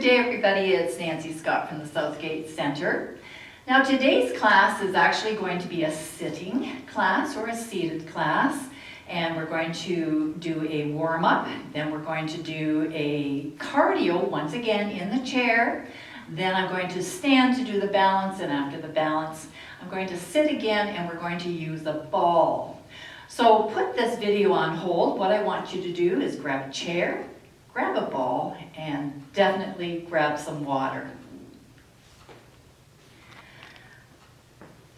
day, everybody. It's Nancy Scott from the Southgate Center. Now today's class is actually going to be a sitting class or a seated class, and we're going to do a warm-up, then we're going to do a cardio once again in the chair, then I'm going to stand to do the balance, and after the balance I'm going to sit again and we're going to use a ball. So put this video on hold. What I want you to do is grab a chair, grab a ball, and definitely grab some water.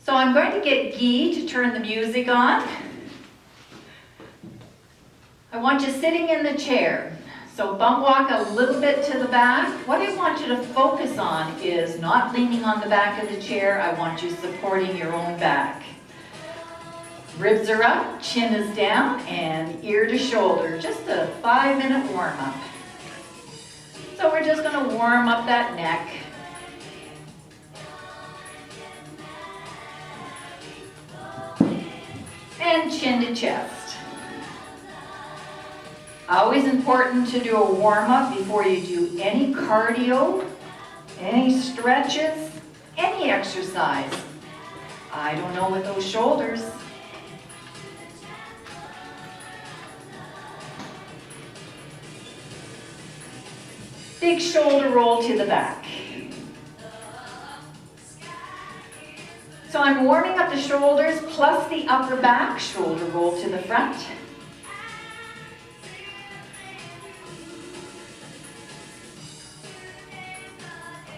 So I'm going to get Guy to turn the music on. I want you sitting in the chair. So bum walk a little bit to the back. What I want you to focus on is not leaning on the back of the chair. I want you supporting your own back. Ribs are up, chin is down, and ear to shoulder. Just a 5-minute warm-up. So we're just going to warm up that neck. And chin to chest. Always important to do a warm-up before you do any cardio, any stretches, any exercise. I don't know with those shoulders. Big shoulder roll to the back. So I'm warming up the shoulders plus the upper back, shoulder roll to the front.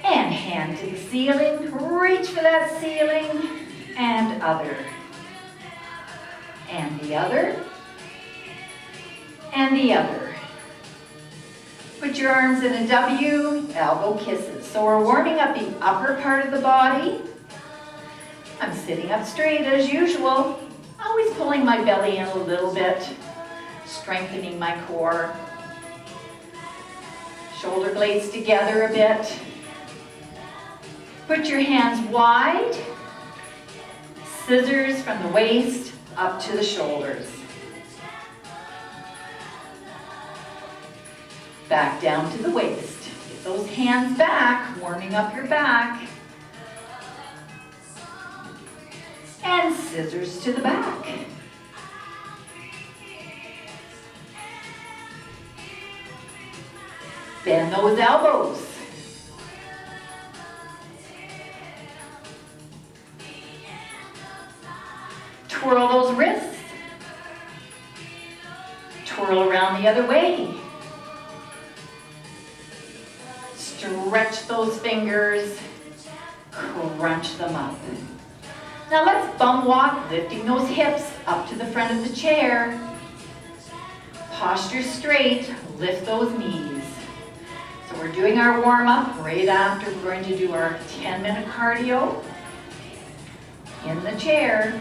And hand to the ceiling, reach for that ceiling, and other. And the other. And the other. Put your arms in a W, elbow kisses. So we're warming up the upper part of the body. I'm sitting up straight as usual, always pulling my belly in a little bit, strengthening my core. Shoulder blades together a bit. Put your hands wide, scissors from the waist up to the shoulders. Back down to the waist. Get those hands back, warming up your back. And scissors to the back. Bend those elbows. Twirl those wrists. Twirl around the other way. Stretch those fingers. Crunch them up. Now let's bum walk, lifting those hips up to the front of the chair. Posture straight, lift those knees. So we're doing our warm-up. Right after, we're going to do our 10-minute cardio. In the chair.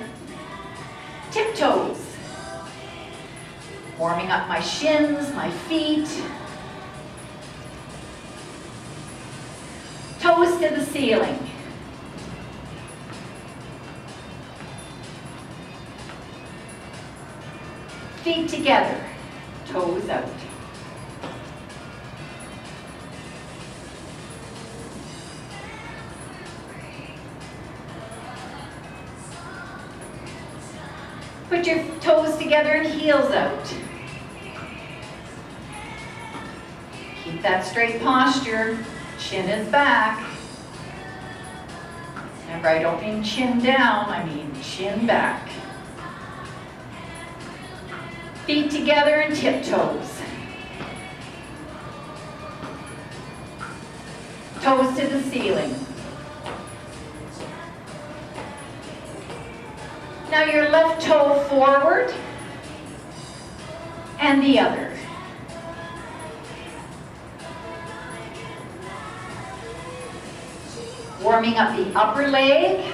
Tiptoes. Warming up my shins, my feet. Toes to the ceiling. Feet together, toes out. Put your toes together and heels out. Keep that straight posture. Chin is back. Remember, I don't mean chin down, I mean chin back. Feet together and tiptoes. Toes to the ceiling. Now your left toe forward and the other. Warming up the upper leg.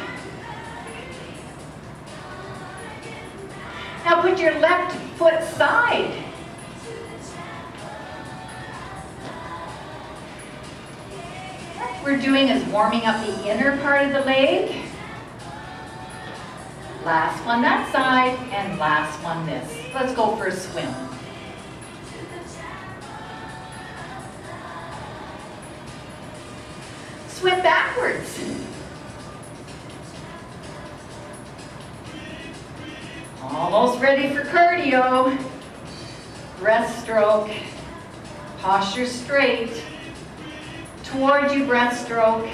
Now put your left foot side. What we're doing is warming up the inner part of the leg. Last one that side, and last one this. Let's go for a swim. Swim backwards. Almost ready for cardio. Breaststroke. Posture straight. Toward you, breaststroke.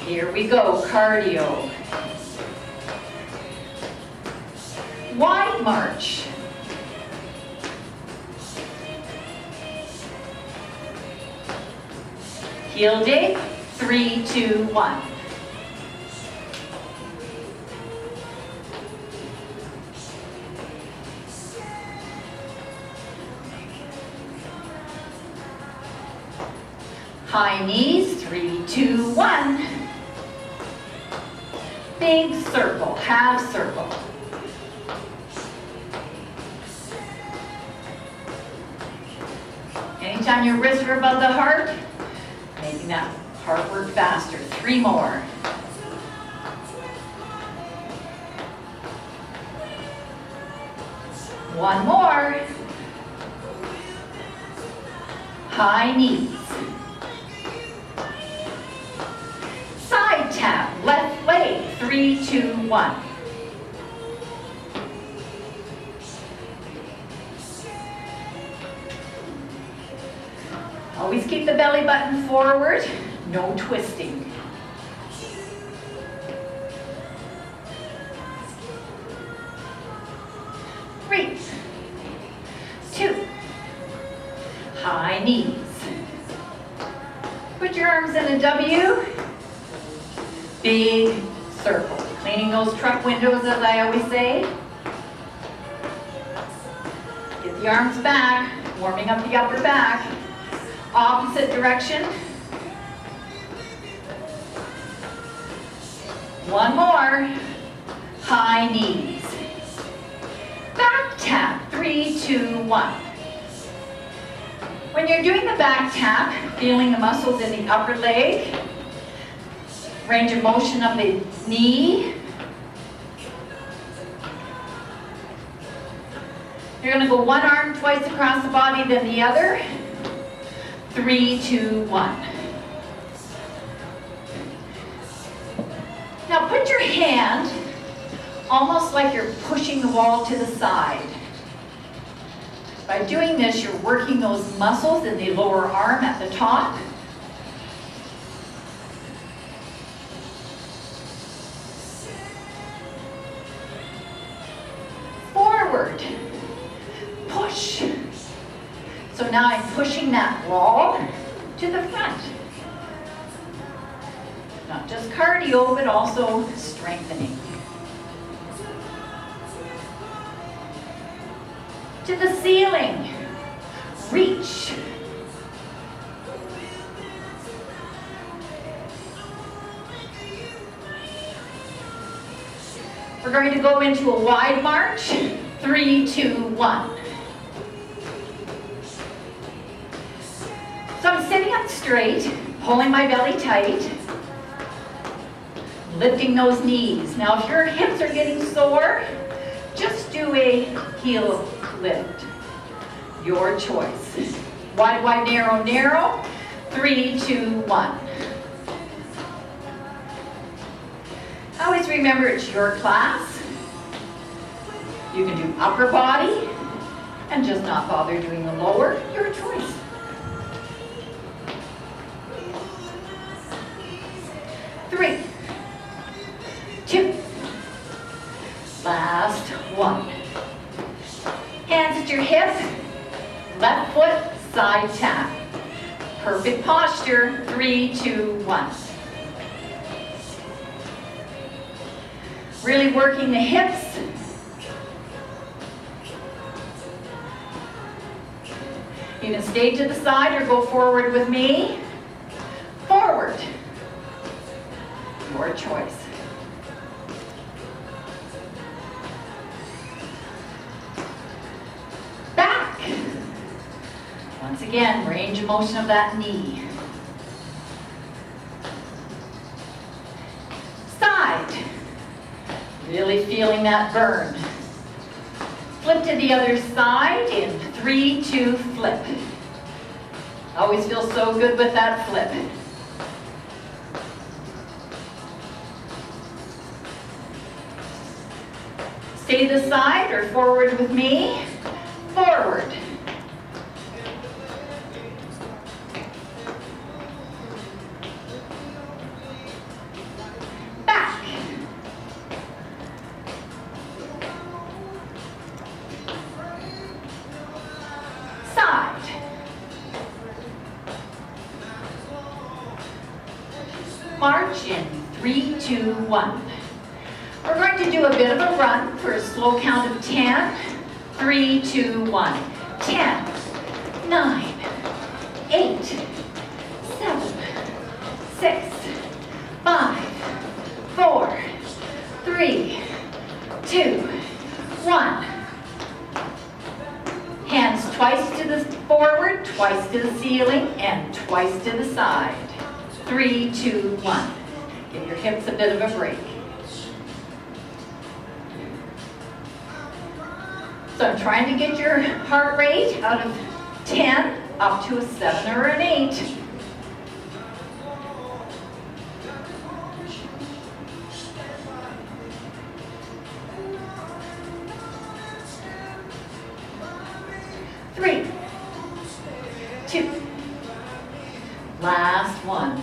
Here we go, cardio. Wide march. Heel dig, 3, 2, 1. High knees, 3, 2, 1. Big circle, half circle. Anytime your wrists are above the heart, making that heart work faster. 3 more. One more. High knees. Side tap, left leg, 3, 2, 1. Always keep the belly button forward, no twisting. Three, 2, high knees. Put your arms in a W, big circle. Cleaning those truck windows, as I always say. Get the arms back, warming up the upper back. Opposite direction. One more. High knees. Back tap, 3, 2, 1. When you're doing the back tap, feeling the muscles in the upper leg, range of motion of the knee. You're going to go one arm twice across the body, then the other. 3, 2, 1. Now put your hand almost like you're pushing the wall to the side. By doing this, you're working those muscles in the lower arm at the top. Forward. Push. So now I'm pushing that wall to the front. Not just cardio, but also strengthening. To the ceiling. Reach. We're going to go into a wide march. 3, 2, 1. So I'm sitting up straight, pulling my belly tight, lifting those knees. Now if your hips are getting sore, just do a heel lift. Your choice. Wide, wide, narrow, narrow. 3, 2, 1. Always remember it's your class. You can do upper body and just not bother doing the lower. Your choice. 3, 2, last 1. Hands at your hip, left foot, side tap. Perfect posture, 3, 2, 1. Really working the hips. You can stay to the side or go forward with me. Forward. Your choice. Back. Once again, range of motion of that knee. Side. Really feeling that burn. Flip to the other side in 3, 2, flip. Always feel so good with that flip. Stay to the side or forward with me. Forward. Back. Side. March in 3, 2, 1. We're going to do a bit of a run for a slow count of 10. 3, 2, 1. 10, 9, 8, 7, 6, 5, 4, 3, 2, 1. Hands twice to the forward, twice to the ceiling, and twice to the side. 3, 2, 1. Give your hips a bit of a break. So I'm trying to get your heart rate out of 10 up to a 7 or an 8. Three, 2, last one.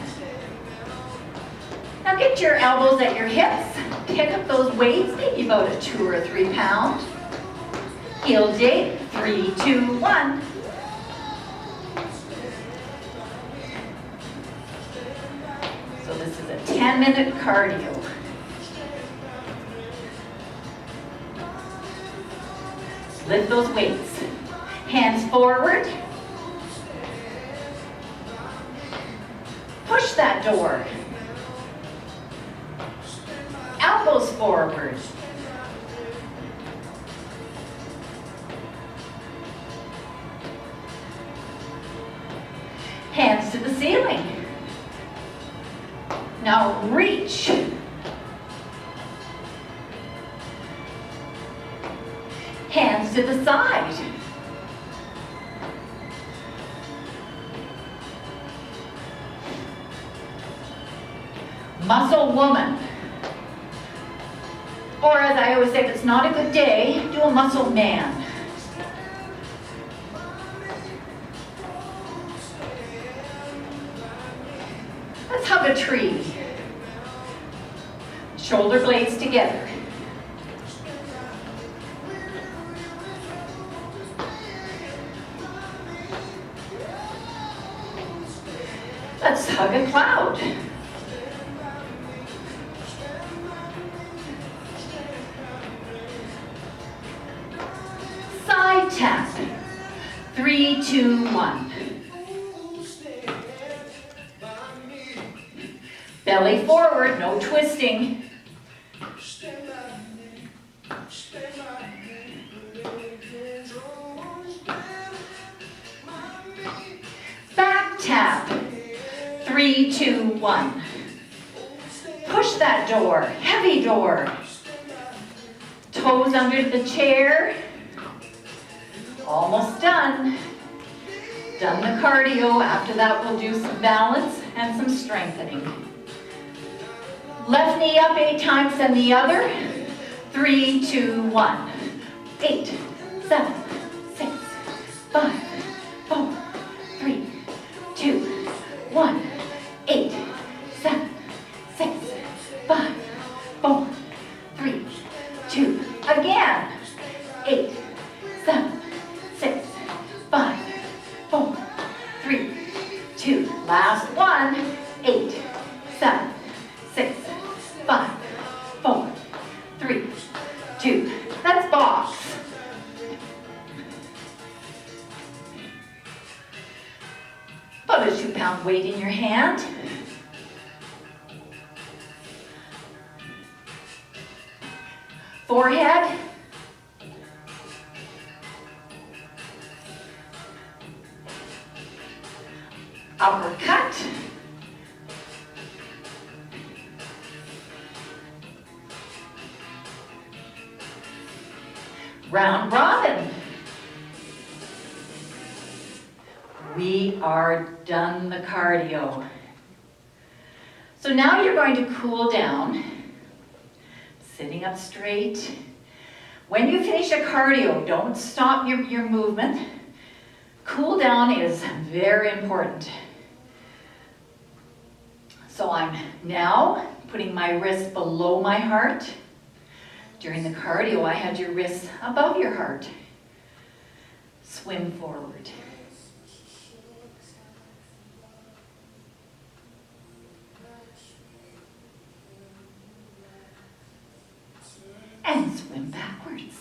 Now get your elbows at your hips, pick up those weights, maybe about a 2 or 3 pound. Heel dig, 3, 2, 1. So this is a 10-minute cardio. Lift those weights. Hands forward. Push that door. Elbows forward. Hands to the ceiling. Now reach. Hands to the side. Muscle woman. Or as I always say, if it's not a good day, do a muscle man. Let's hug a tree. Shoulder blades together. Let's hug a cloud. Side tap. 3, 2, 1. Belly forward, no twisting. Back tap. 3, 2, 1. Push that door, heavy door. Toes under the chair. Almost done. Done the cardio. After that, we'll do some balance and some strengthening. Left knee up 8 times, then the other. 3, 2, 1. 8, 7, 6, 5, 4, 3, 2, 1. 8, 7, 6, 5, 4, 3, 2. Again. 8, 7, 6, 5, 4, 3, 2. Last one. 8, 7, 6, 5, 4, 3, 2. That's box. About a 2-pound weight in your hand. Forehead. Uppercut. Round robin. We are done the cardio. So now you're going to cool down, sitting up straight. When you finish a cardio, don't stop your movement. Cool down is very important. So I'm now putting my wrists below my heart. During the cardio, I had your wrists above your heart. Swim forward. And swim backwards.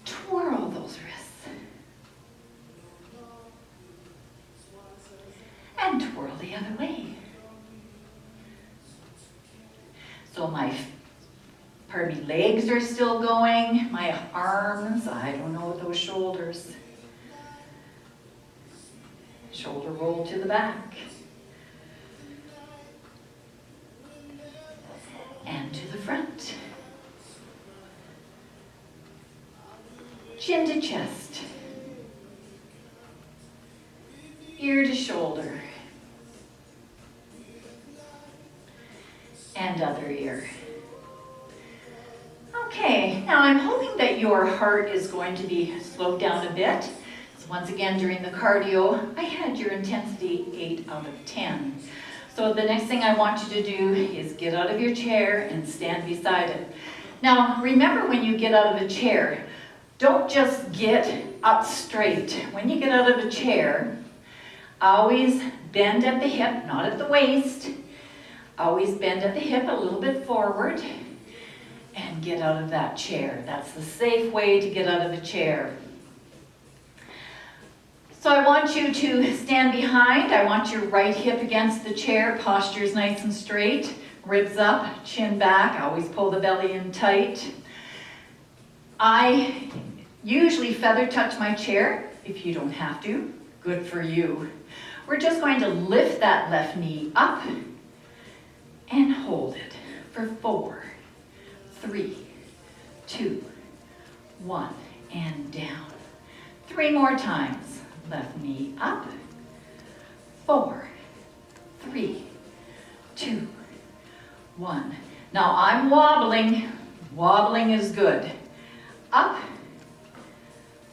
Twirl those wrists. And twirl the other way. So my legs are still going, my arms, I don't know what those shoulders. Shoulder roll to the back. And to the front. Chin to chest. Ear to shoulder. And other ear. Okay, now I'm hoping that your heart is going to be slowed down a bit. So once again, during the cardio, I had your intensity 8 out of 10. So the next thing I want you to do is get out of your chair and stand beside it. Now, remember when you get out of a chair, don't just get up straight. When you get out of a chair, always bend at the hip, not at the waist. Always bend at the hip a little bit forward and get out of that chair. That's the safe way to get out of a chair. So I want you to stand behind. I want your right hip against the chair. Posture is nice and straight. Ribs up, chin back. Always pull the belly in tight. I usually feather touch my chair. If you don't have to, good for you. We're just going to lift that left knee up and hold it for 4, 3, 2, 1, and down. 3 more times. Left knee up. 4, 3, 2, 1. Now I'm wobbling. Wobbling is good. Up.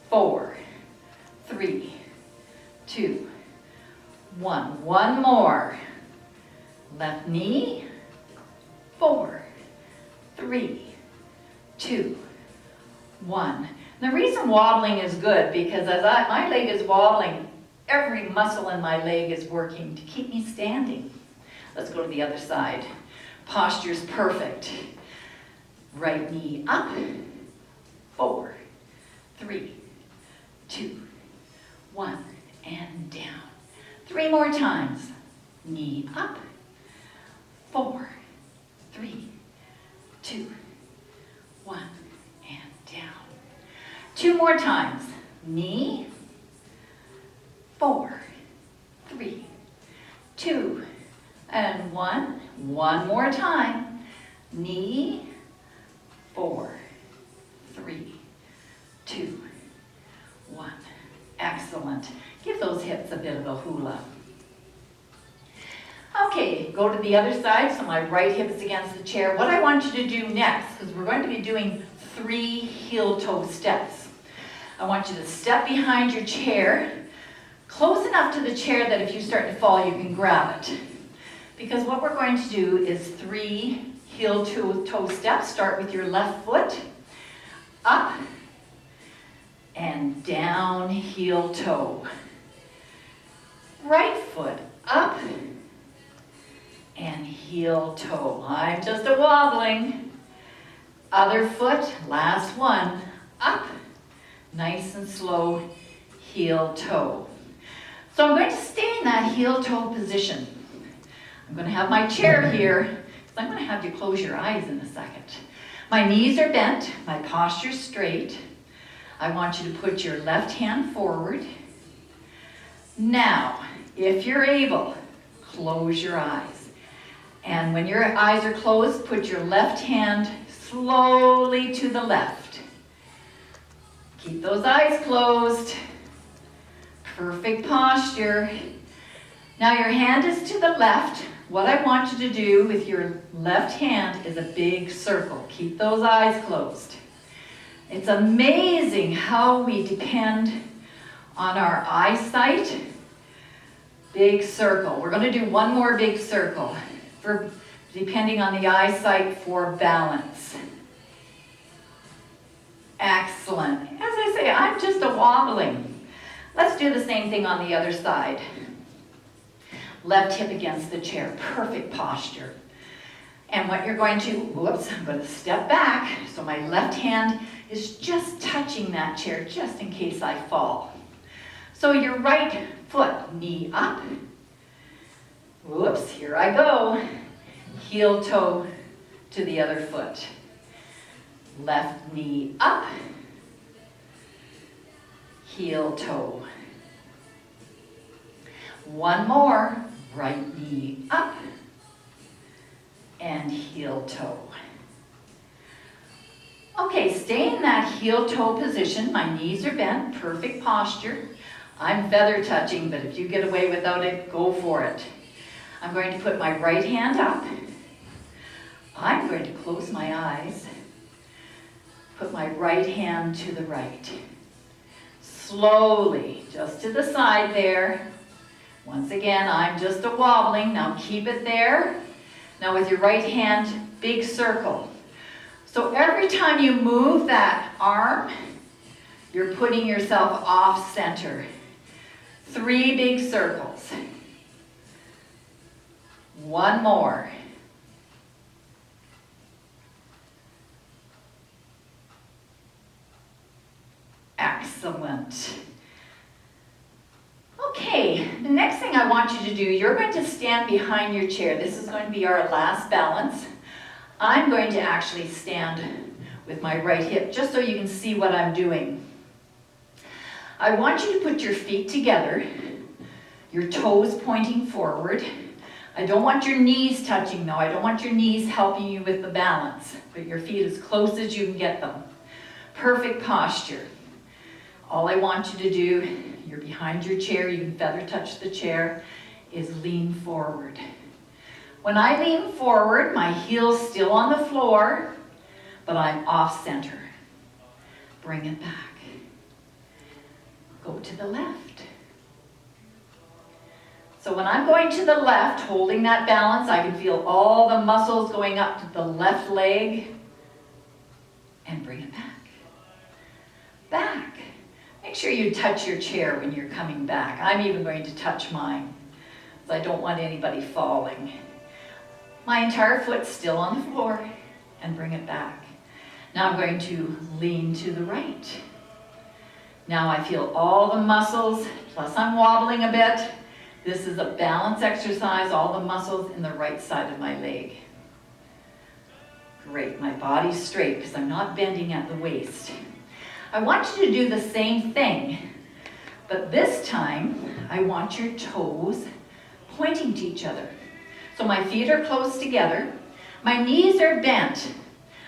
4, 3, 2, 1. One more. Left knee. 4, 3, 2, 1. The reason wobbling is good because as my leg is wobbling, every muscle in my leg is working to keep me standing. Let's go to the other side. Posture's perfect. Right knee up. 4, 3, 2, 1, and down. 3 more times. Knee up. 4, 3, 2, 1, and down. 2 more times. Knee. 4, 3, 2, and 1. 1 more time. Knee. 4, 3, 2, 1. Excellent. Give those hips a bit of a hula. Okay, go to the other side, so my right hip is against the chair. What I want you to do next, because we're going to be doing 3 heel-toe steps. I want you to step behind your chair, close enough to the chair that if you start to fall, you can grab it. Because what we're going to do is 3 heel-toe steps. Start with your left foot, up, and down, heel-toe. Right foot, up, and heel-toe. I'm just a wobbling. Other foot, last one, up, nice and slow, heel-toe. So I'm going to stay in that heel-toe position. I'm going to have my chair here, so I'm going to have you close your eyes in a second. My knees are bent, my posture's straight. I want you to put your left hand forward. Now, if you're able, close your eyes. And when your eyes are closed, put your left hand slowly to the left. Keep those eyes closed. Perfect posture. Now your hand is to the left. What I want you to do with your left hand is a big circle. Keep those eyes closed. It's amazing how we depend on our eyesight. Big circle. We're going to do one more big circle, depending on the eyesight for balance. Excellent. As I say, I'm just a wobbling. Let's do the same thing on the other side. Left hip against the chair. Perfect posture. And what you're going to, whoops, I'm going to step back. So my left hand is just touching that chair just in case I fall. So your right foot, knee up. Whoops, here I go. Heel toe to the other foot. Left knee up. Heel toe. One more. Right knee up. And heel toe. Okay, stay in that heel toe position. My knees are bent, perfect posture. I'm feather touching, but if you get away without it, go for it. I'm going to put my right hand up. I'm going to close my eyes. Put my right hand to the right. Slowly, just to the side there. Once again, I'm just a wobbling. Now keep it there. Now with your right hand, big circle. So every time you move that arm, you're putting yourself off center. 3 big circles. One more. Excellent. Okay, the next thing I want you to do, you're going to stand behind your chair. This is going to be our last balance. I'm going to actually stand with my right hip, just so you can see what I'm doing. I want you to put your feet together, your toes pointing forward. I don't want your knees touching though. I don't want your knees helping you with the balance, but your feet as close as you can get them. Perfect posture. All I want you to do, you're behind your chair, you can feather touch the chair, is lean forward. When I lean forward, my heel's still on the floor, but I'm off center. Bring it back. Go to the left. So when I'm going to the left, holding that balance, I can feel all the muscles going up to the left leg, and bring it back. Back. Make sure you touch your chair when you're coming back. I'm even going to touch mine, because I don't want anybody falling. My entire foot's still on the floor, and bring it back. Now I'm going to lean to the right. Now I feel all the muscles, plus I'm wobbling a bit. This is a balance exercise, all the muscles in the right side of my leg. Great, my body's straight because I'm not bending at the waist. I want you to do the same thing, but this time I want your toes pointing to each other. So my feet are close together, my knees are bent.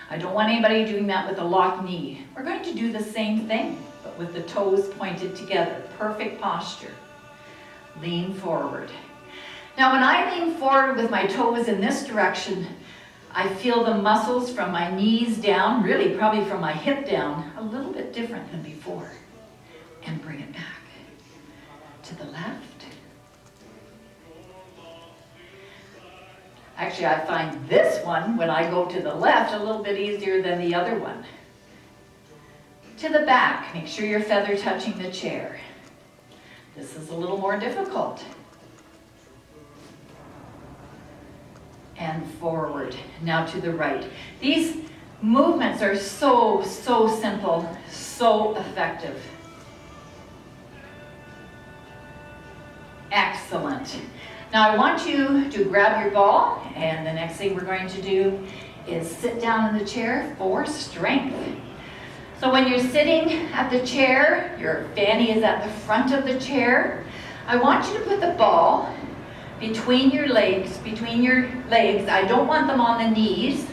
I don't want anybody doing that with a locked knee. We're going to do the same thing, but with the toes pointed together. Perfect posture. Lean forward. Now when I lean forward with my toes in this direction, I feel the muscles from my knees down, really probably from my hip down, a little bit different than before. And bring it back to the left. Actually, I find this one, when I go to the left, a little bit easier than the other one. To the back, make sure you're feather touching the chair. This is a little more difficult. And forward. Now to the right. These movements are so simple, so effective. Excellent. Now I want you to grab your ball, and the next thing we're going to do is sit down in the chair for strength. So when you're sitting at the chair, your fanny is at the front of the chair. I want you to put the ball between your legs. I don't want them on the knees.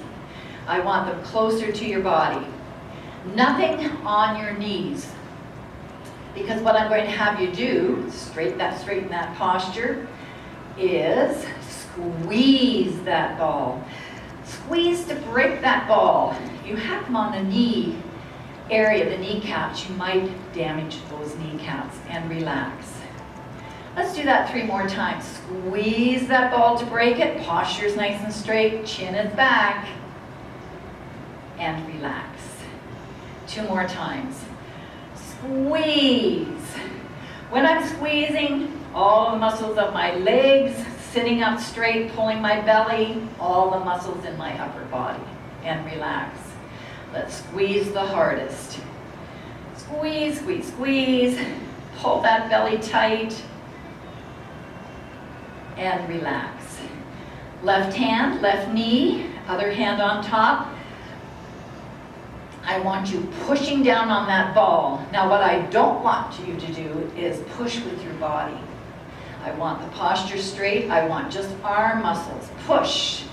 I want them closer to your body. Nothing on your knees. Because what I'm going to have you do, straighten that posture, is squeeze that ball. Squeeze to break that ball. If you have them on the knee area, the kneecaps, you might damage those kneecaps, and relax. Let's do that 3 more times. Squeeze that ball to break it. Posture's nice and straight. Chin is back. And relax. 2 more times. Squeeze. When I'm squeezing, all the muscles of my legs, sitting up straight, pulling my belly, all the muscles in my upper body. And relax. Let's squeeze the hardest. Squeeze, squeeze, squeeze. Pull that belly tight. And relax. Left hand, left knee, other hand on top. I want you pushing down on that ball. Now what I don't want you to do is push with your body. I want the posture straight. I want just arm muscles. Push.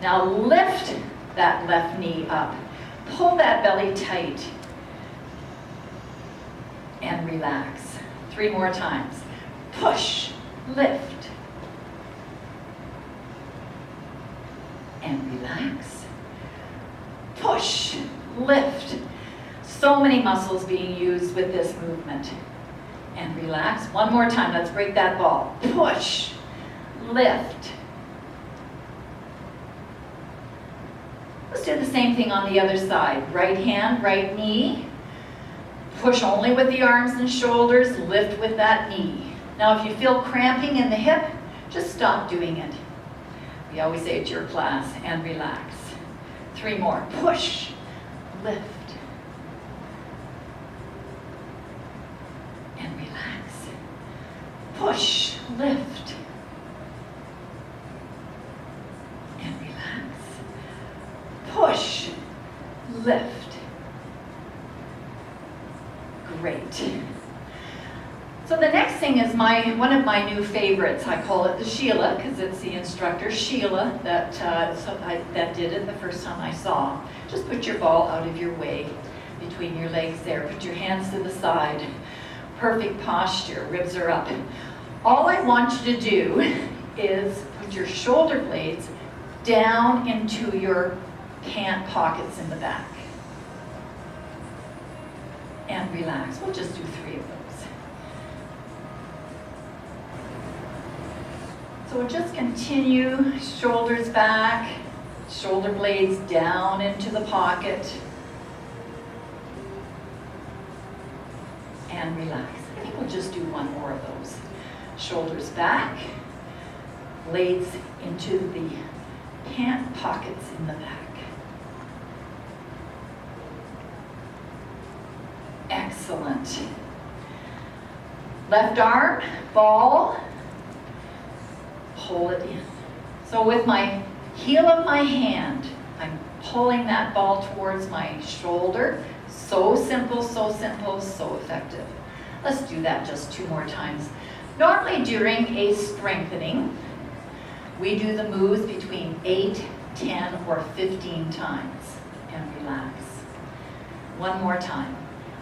Now lift that left knee up. Pull that belly tight. And relax. 3 more times. Push, lift. And relax. Push, lift. So many muscles being used with this movement. And relax. 1 more time. Let's break that ball. Push, lift. Let's do the same thing on the other side. Right hand, right knee. Push only with the arms and shoulders. Lift with that knee. Now if you feel cramping in the hip, just stop doing it. We always say it's your class, and relax. 3 more. Push, lift, and relax. Push, lift, and relax. Push, lift. Great. So the next thing is one of my new favorites. I call it the Sheila because it's the instructor, Sheila, that did it the first time I saw. Just put your ball out of your way between your legs there. Put your hands to the side. Perfect posture. Ribs are up. All I want you to do is put your shoulder blades down into your pant pockets in the back. And relax. We'll just do 3 of those. So we'll just continue, shoulders back, shoulder blades down into the pocket, and relax. I think we'll just do 1 more of those. Shoulders back, blades into the pant pockets in the back. Excellent. Left arm, ball, pull it in. So with my heel of my hand, I'm pulling that ball towards my shoulder. So simple, so effective. Let's do that just 2 more times. Normally during a strengthening, we do the moves between 8, 10, or 15 times. And relax. 1 more time.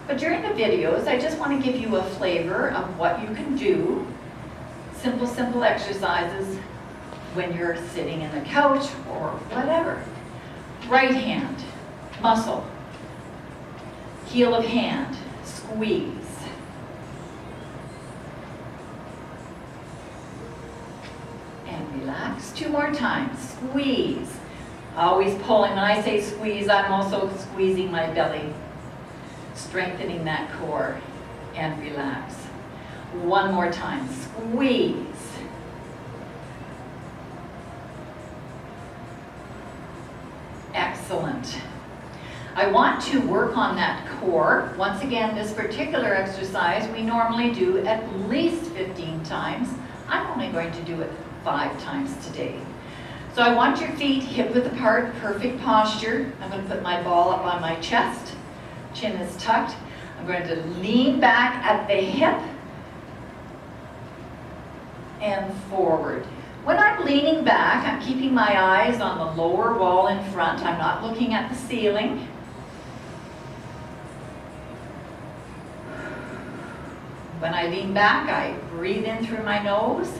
But during the videos, I just want to give you a flavor of what you can do. Simple exercises when you're sitting in the couch or whatever. Right hand, muscle. Heel of hand, squeeze. And relax. 2 more times. Squeeze. Always pulling. When I say squeeze, I'm also squeezing my belly. Strengthening that core. And relax. 1 more time. Squeeze. Excellent. I want to work on that core. Once again, this particular exercise we normally do at least 15 times. I'm only going to do it 5 times today. So I want your feet hip width apart, perfect posture. I'm going to put my ball up on my chest. Chin is tucked. I'm going to lean back at the hip and forward. When I'm leaning back, I'm keeping my eyes on the lower wall in front. I'm not looking at the ceiling. When I lean back, I breathe in through my nose.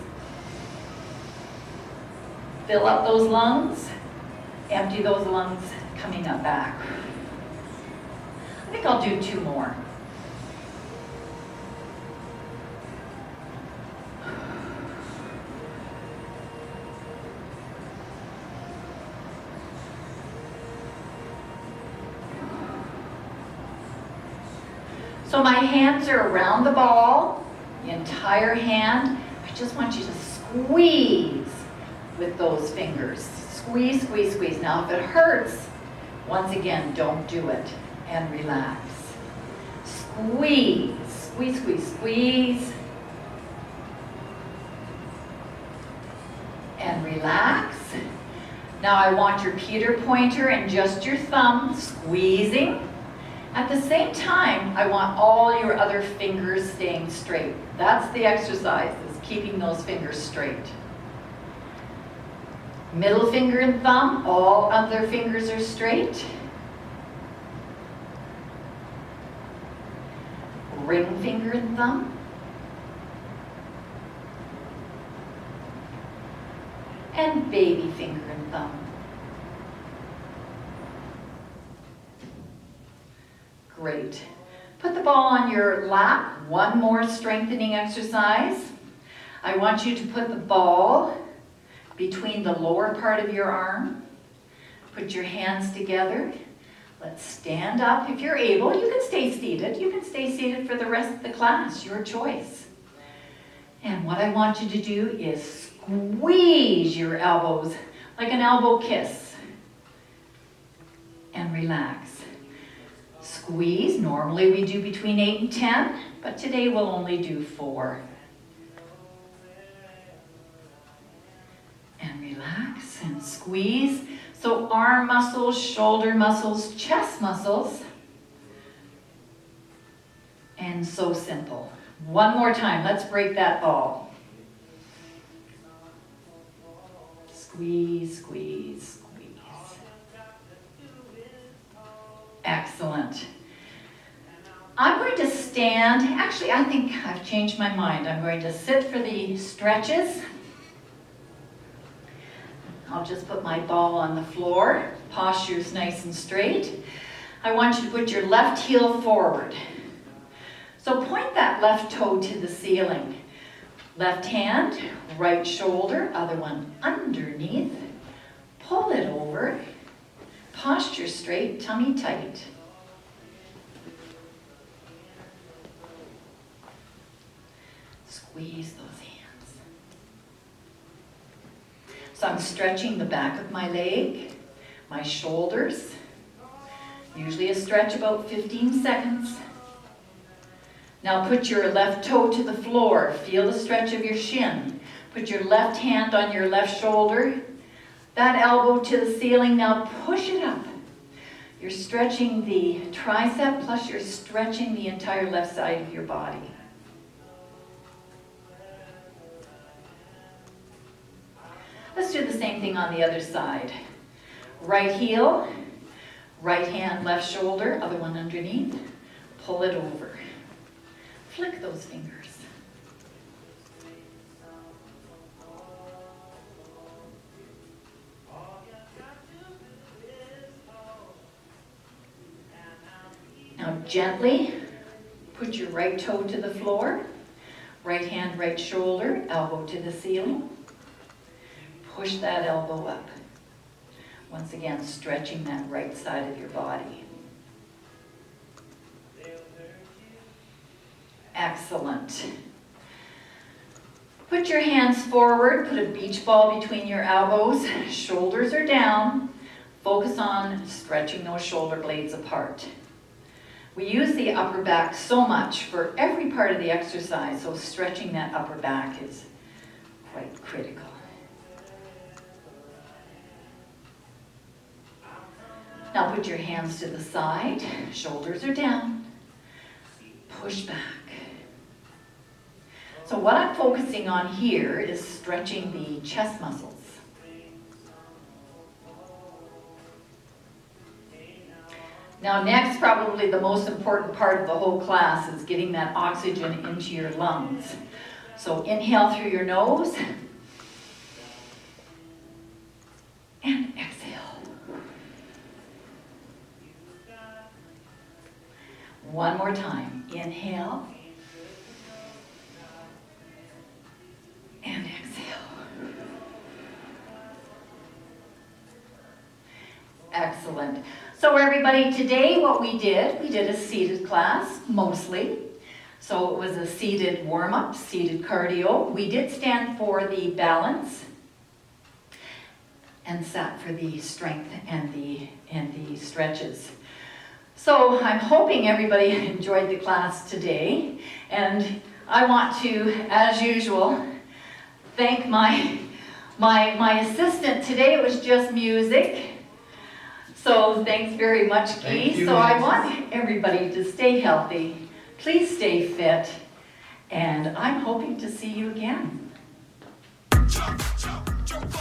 Fill up those lungs. Empty those lungs coming up back. I think I'll do 2 more. So my hands are around the ball, the entire hand. I just want you to squeeze with those fingers. Squeeze, squeeze, squeeze. Now if it hurts, once again, don't do it, and relax. Squeeze, squeeze, squeeze, squeeze. And relax. Now I want your Peter pointer and just your thumb squeezing. At the same time, I want all your other fingers staying straight. That's the exercise, is keeping those fingers straight. Middle finger and thumb, all other fingers are straight. Ring finger and thumb. And baby finger and thumb. Great. Put the ball on your lap. One more strengthening exercise. I want you to put the ball between the lower part of your arm. Put your hands together. Let's stand up if you're able. You can stay seated. You can stay seated for the rest of the class, your choice. And what I want you to do is squeeze your elbows like an elbow kiss. And relax. Squeeze. Normally we do between 8 and 10, but today we'll only do 4. And relax and squeeze. So arm muscles, shoulder muscles, chest muscles. And so simple. One more time. Let's break that ball. Squeeze, squeeze, squeeze. Excellent. I'm going to stand. Actually, I think I've changed my mind. I'm going to sit for the stretches. I'll just put my ball on the floor. Posture's nice and straight. I want you to put your left heel forward. So point that left toe to the ceiling. Left hand, right shoulder, other one underneath. Pull it over. Posture straight, tummy tight. Squeeze those hands. So I'm stretching the back of my leg, my shoulders. Usually a stretch about 15 seconds. Now put your left toe to the floor. Feel the stretch of your shin. Put your left hand on your left shoulder. That elbow to the ceiling. Now push it up. You're stretching the tricep, plus you're stretching the entire left side of your body. Let's do the same thing on the other side. Right heel, right hand, left shoulder, other one underneath. Pull it over. Flick those fingers. Now gently put your right toe to the floor, right hand, right shoulder, elbow to the ceiling. Push that elbow up. Once again, stretching that right side of your body. Excellent. Put your hands forward, put a beach ball between your elbows, shoulders are down. Focus on stretching those shoulder blades apart. We use the upper back so much for every part of the exercise, so stretching that upper back is quite critical. Now put your hands to the side, shoulders are down, push back. So what I'm focusing on here is stretching the chest muscles. Now next, probably the most important part of the whole class is getting that oxygen into your lungs. So inhale through your nose and exhale. One more time. Inhale and exhale. Excellent. So everybody, today what we did a seated class, mostly. So it was a seated warm-up, seated cardio. We did stand for the balance and sat for the strength and the stretches. So I'm hoping everybody enjoyed the class today, and I want to, as usual, thank my assistant. Today it was just music. So thanks very much, Guy. So I want everybody to stay healthy. Please stay fit. And I'm hoping to see you again. Jump, jump, jump.